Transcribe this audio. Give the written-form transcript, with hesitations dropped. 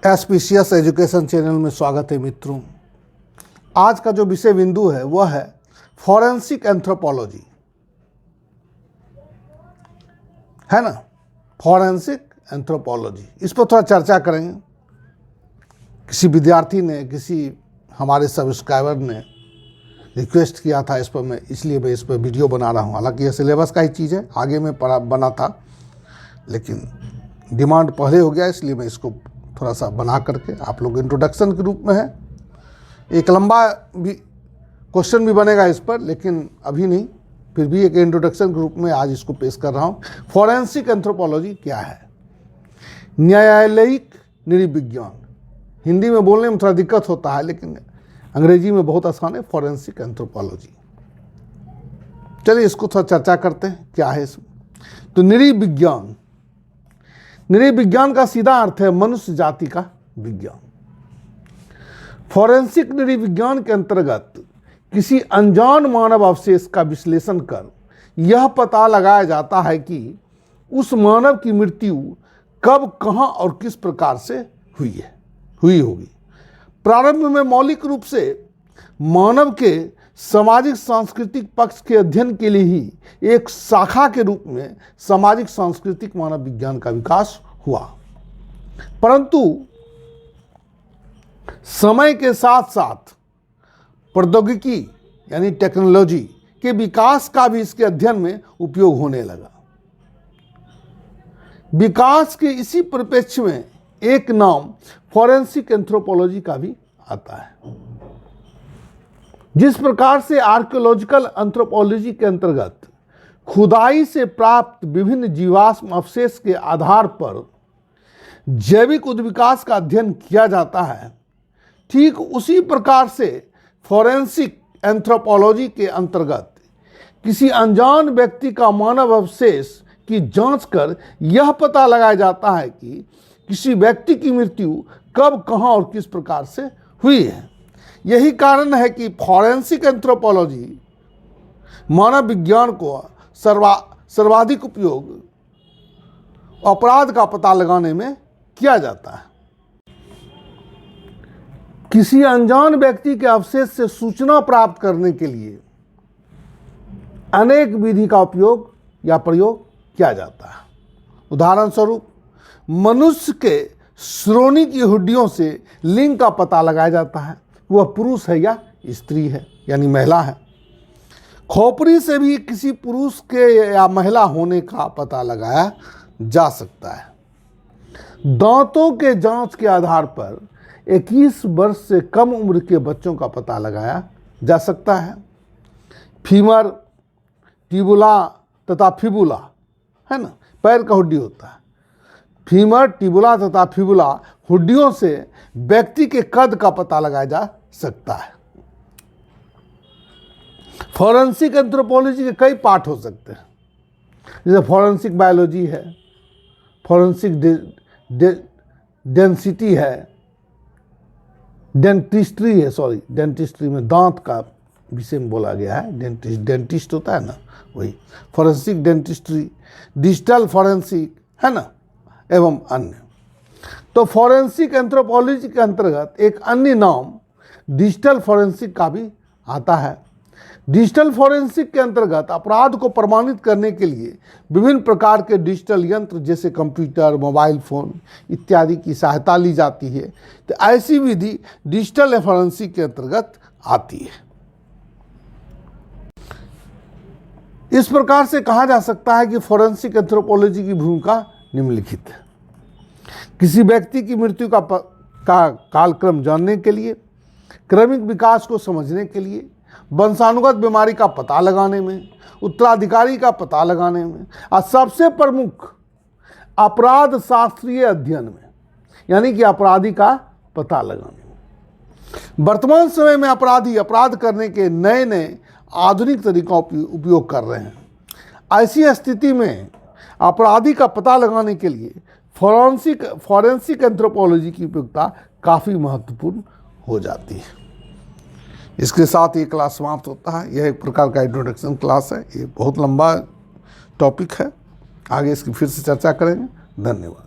एस्पीशियस education channel में स्वागत है मित्रों। आज का जो विषय बिंदु है वह है फॉरेंसिक एंथ्रोपोलॉजी, है ना। फॉरेंसिक एंथ्रोपोलॉजी, इस पर थोड़ा चर्चा करेंगे। किसी विद्यार्थी ने, किसी हमारे सब्सक्राइबर ने रिक्वेस्ट किया था इस पर, इसलिए मैं इस पर वीडियो बना रहा हूँ। हालांकि यह सिलेबस का ही चीज़ है, आगे में बना था, लेकिन डिमांड पहले हो गया, इसलिए मैं इसको थोड़ा सा बना करके आप लोग इंट्रोडक्शन के रूप में है। एक लंबा भी क्वेश्चन भी बनेगा इस पर, लेकिन अभी नहीं, फिर भी एक इंट्रोडक्शन के रूप में आज इसको पेश कर रहा हूँ। फॉरेंसिक एंथ्रोपोलॉजी क्या है? न्यायालयिक नृविज्ञान। हिंदी में बोलने में थोड़ा दिक्कत होता है, लेकिन अंग्रेजी में बहुत आसान है, फॉरेंसिक एंथ्रोपोलॉजी। चलिए इसको थोड़ा चर्चा करते हैं, क्या है इसमें। तो नृविज्ञान, नृविज्ञान का सीधा अर्थ है मनुष्य जाति का विज्ञान। फॉरेंसिक नृविज्ञान के अंतर्गत किसी अनजान मानव अवशेष का विश्लेषण कर यह पता लगाया जाता है कि उस मानव की मृत्यु कब, कहां और किस प्रकार से हुई होगी। प्रारंभ में मौलिक रूप से मानव के सामाजिक सांस्कृतिक पक्ष के अध्ययन के लिए ही एक शाखा के रूप में सामाजिक सांस्कृतिक मानव विज्ञान का विकास हुआ, परंतु समय के साथ साथ प्रौद्योगिकी यानी टेक्नोलॉजी के विकास का भी इसके अध्ययन में उपयोग होने लगा। विकास के इसी परिप्रेक्ष्य में एक नाम फॉरेंसिक एंथ्रोपोलॉजी का भी आता है। जिस प्रकार से आर्कियोलॉजिकल एंथ्रोपोलॉजी के अंतर्गत खुदाई से प्राप्त विभिन्न जीवाश्म अवशेष के आधार पर जैविक उद्विकास का अध्ययन किया जाता है, ठीक उसी प्रकार से फॉरेंसिक एंथ्रोपोलॉजी के अंतर्गत किसी अनजान व्यक्ति का मानव अवशेष की जांच कर यह पता लगाया जाता है कि किसी व्यक्ति की मृत्यु कब, कहां और किस प्रकार से हुई है। यही कारण है कि फॉरेंसिक एंथ्रोपोलॉजी मानव विज्ञान को सर्वाधिक उपयोग अपराध का पता लगाने में किया जाता है। किसी अनजान व्यक्ति के अवशेष से सूचना प्राप्त करने के लिए अनेक विधि का उपयोग या प्रयोग किया जाता है। उदाहरण स्वरूप मनुष्य के श्रोणि की हड्डियों से लिंग का पता लगाया जाता है, वह पुरुष है या स्त्री है, यानी महिला है। खोपड़ी से भी किसी पुरुष के या महिला होने का पता लगाया जा सकता है। दांतों के जांच के आधार पर 21 वर्ष से कम उम्र के बच्चों का पता लगाया जा सकता है। फीमर, टिबुला तथा फिबुला, है ना, पैर का हड्डी होता है। फीमर, टिबुला तथा फिबुला हड्डियों से व्यक्ति के कद का पता लगाया जा सकता है। फॉरेंसिक एंथ्रोपोलॉजी के कई पार्ट हो सकते हैं, जैसे फॉरेंसिक बायोलॉजी है, फॉरेंसिक डेंसिटी है, डेंटिस्ट्री है, डेंटिस्ट्री में दांत का विषय में बोला गया है, डेंटिस्ट होता है ना, वही फॉरेंसिक डेंटिस्ट्री, डिजिटल फॉरेंसिक, है ना, एवं अन्य। तो फॉरेंसिक एंथ्रोपोलॉजी के अंतर्गत एक अन्य नाम डिजिटल फॉरेंसिक का भी आता है। डिजिटल फॉरेंसिक के अंतर्गत अपराध को प्रमाणित करने के लिए विभिन्न प्रकार के डिजिटल यंत्र जैसे कंप्यूटर, मोबाइल फोन इत्यादि की सहायता ली जाती है। तो ऐसी विधि डिजिटल फॉरेंसिक के अंतर्गत आती है। इस प्रकार से कहा जा सकता है कि फॉरेंसिक एंथ्रोपोलॉजी की भूमिका निम्नलिखित है। किसी व्यक्ति की मृत्यु का कालक्रम जानने के लिए, क्रमिक विकास को समझने के लिए, वंशानुगत बीमारी का पता लगाने में, उत्तराधिकारी का पता लगाने में, और सबसे प्रमुख अपराध शास्त्रीय अध्ययन में, यानी कि अपराधी का पता लगाने में। वर्तमान समय में अपराधी अपराध करने के नए नए आधुनिक तरीकों का उपयोग कर रहे हैं। ऐसी स्थिति में अपराधी का पता लगाने के लिए फॉरेंसिक एंथ्रोपोलॉजी की उपयोगिता काफ़ी महत्वपूर्ण हो जाती है। इसके साथ ये क्लास समाप्त होता है। यह एक प्रकार का इंट्रोडक्शन क्लास है, ये बहुत लंबा टॉपिक है, आगे इसकी फिर से चर्चा करेंगे। धन्यवाद।